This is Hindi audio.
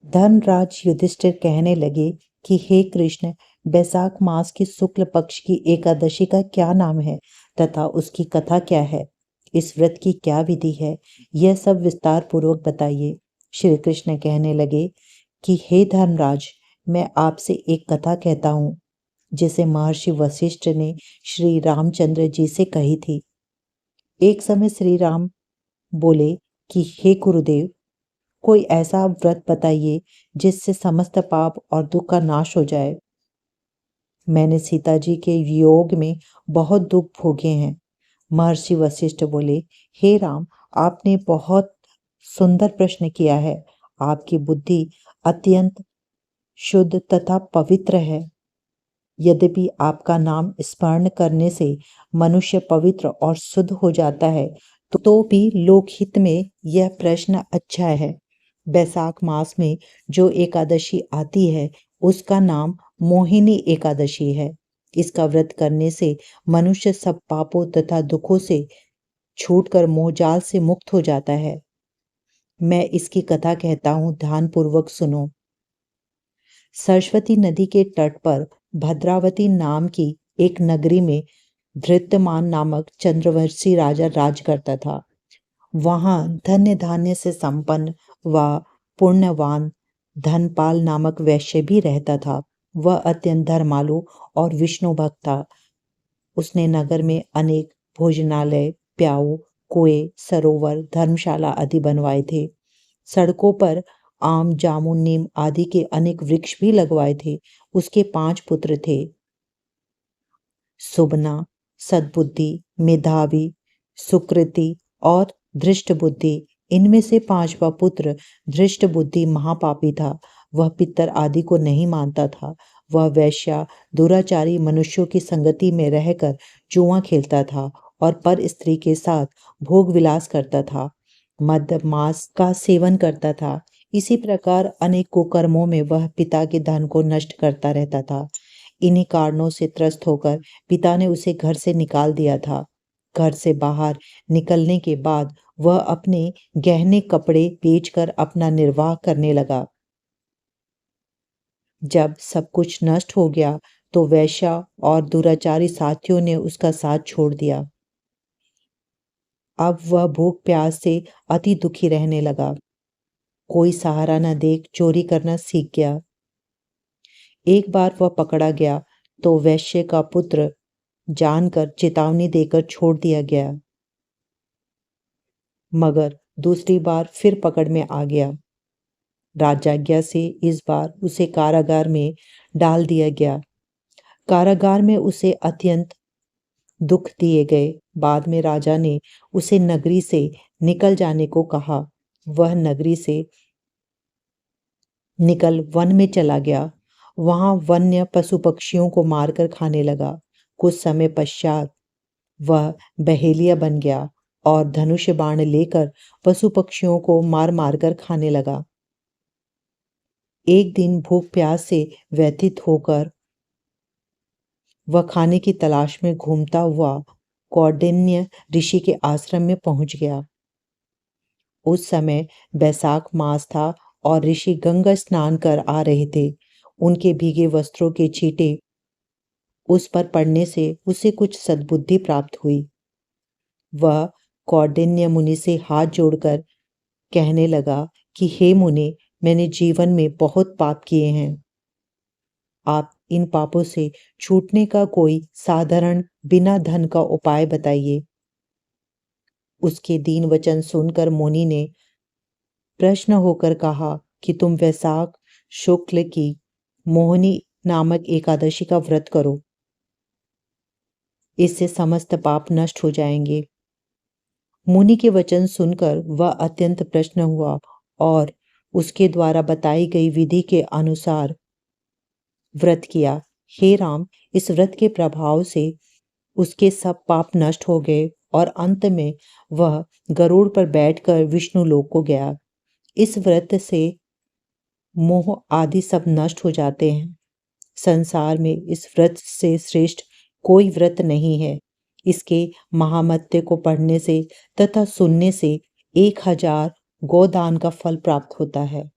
धर्मराज युधिष्ठिर कहने लगे कि हे कृष्ण, बैसाख मास की शुक्ल पक्ष की एकादशी का क्या नाम है तथा उसकी कथा क्या है? इस व्रत की क्या विधि है? यह सब विस्तार पूर्वक बताइए। श्री कृष्ण कहने लगे कि हे धर्मराज, मैं आपसे एक कथा कहता हूँ जिसे महर्षि वशिष्ठ ने श्री रामचंद्र जी से कही थी। एक समय श्री राम बोले कि हे गुरुदेव, कोई ऐसा व्रत बताइए जिससे समस्त पाप और दुख का नाश हो जाए। मैंने सीता जी के वियोग में बहुत दुख भोगे हैं। महर्षि वशिष्ठ बोले, हे राम, आपने बहुत सुंदर प्रश्न किया है। आपकी बुद्धि अत्यंत शुद्ध तथा पवित्र है। यद्यपि आपका नाम स्मरण करने से मनुष्य पवित्र और शुद्ध हो जाता है, तो भी लोकहित में यह प्रश्न अच्छा है। बैसाख मास में जो एकादशी आती है उसका नाम मोहिनी एकादशी है। इसका व्रत करने से मनुष्य सब पापों तथा दुखों से छूटकर मोहजाल से मुक्त हो जाता है। मैं इसकी कथा कहता हूँ, ध्यानपूर्वक सुनो। सरस्वती नदी के तट पर भद्रावती नाम की एक नगरी में धृतमान नामक चंद्रवंशी राजा राज करता था। वहां धन्य धान्य से संपन्न व पुण्यवान धनपाल नामक वैश्य भी रहता था। वह अत्यंत धर्मालु और विष्णु भक्त था। उसने नगर में अनेक भोजनालय, प्याऊ, कुएं, सरोवर, धर्मशाला आदि बनवाए थे। सड़कों पर आम, जामुन, नीम आदि के अनेक वृक्ष भी लगवाए थे। उसके 5 पुत्र थे, सुबना, सद्बुद्धि, मेधावी, सुकृति और धृष्ट बुद्धि। इनमें से 5वां पुत्र धृष्ट बुद्धि महापापी था। वह पितर आदि को नहीं मानता था। वह वैश्या, दुराचारी मनुष्यों की संगति में रहकर जुआ खेलता था और पर स्त्री के साथ भोग विलास करता था। मद मांस का सेवन करता था। इसी प्रकार अनेक कुकर्मों में वह पिता के धन को नष्ट करता रहता था। इन्हीं कारणों से त्रस्त होकर पिता ने उसे घर से निकाल दिया था। घर से बाहर निकलने के बाद वह अपने गहने कपड़े बेचकर अपना निर्वाह करने लगा। जब सब कुछ नष्ट हो गया तो वैश्या और दुराचारी साथियों ने उसका साथ छोड़ दिया। अब वह भूख प्यास से अति दुखी रहने लगा। कोई सहारा न देख चोरी करना सीख गया। एक बार वह पकड़ा गया तो वैश्य का पुत्र जानकर चेतावनी देकर छोड़ दिया गया, मगर दूसरी बार फिर पकड़ में आ गया। राजाज्ञा से इस बार उसे कारागार में डाल दिया गया। कारागार में उसे अत्यंत दुख दिए गए। बाद में राजा ने उसे नगरी से निकल जाने को कहा। वह नगरी से निकल वन में चला गया। वहां वन्य पशु पक्षियों को मारकर खाने लगा। कुछ समय पश्चात वह बहेलिया बन गया और धनुष बाण लेकर पशु पक्षियों को मार मारकर खाने लगा। एक दिन भूख प्यास से व्यथित होकर वह खाने की तलाश में घूमता हुआ कौंडिन्य ऋषि के आश्रम में पहुंच गया। उस समय बैसाख मास था और ऋषि गंगा स्नान कर आ रहे थे। उनके भीगे वस्त्रों के छींटे उस पर पड़ने से उसे कुछ सद्बुद्धि प्राप्त हुई। वह कौंडिन्य मुनि से हाथ जोड़कर कहने लगा कि हे मुनि, मैंने जीवन में बहुत पाप किए हैं। आप इन पापों से छूटने का कोई साधारण बिना धन का उपाय बताइए। उसके दीन वचन सुनकर मुनि ने प्रश्न होकर कहा कि तुम वैशाख शुक्ल की मोहिनी नामक एकादशी का व्रत करो। इससे समस्त पाप नष्ट हो जाएंगे। मुनि के वचन सुनकर वह अत्यंत प्रसन्न हुआ और उसके द्वारा बताई गई विधि के अनुसार व्रत किया। हे राम, इस व्रत के प्रभाव से उसके सब पाप नष्ट हो गए और अंत में वह गरुड़ पर बैठकर विष्णु लोक को गया। इस व्रत से मोह आदि सब नष्ट हो जाते हैं। संसार में इस व्रत से श्रेष्ठ कोई व्रत नहीं है। इसके महामत्य को पढ़ने से तथा सुनने से 1000 गोदान का फल प्राप्त होता है।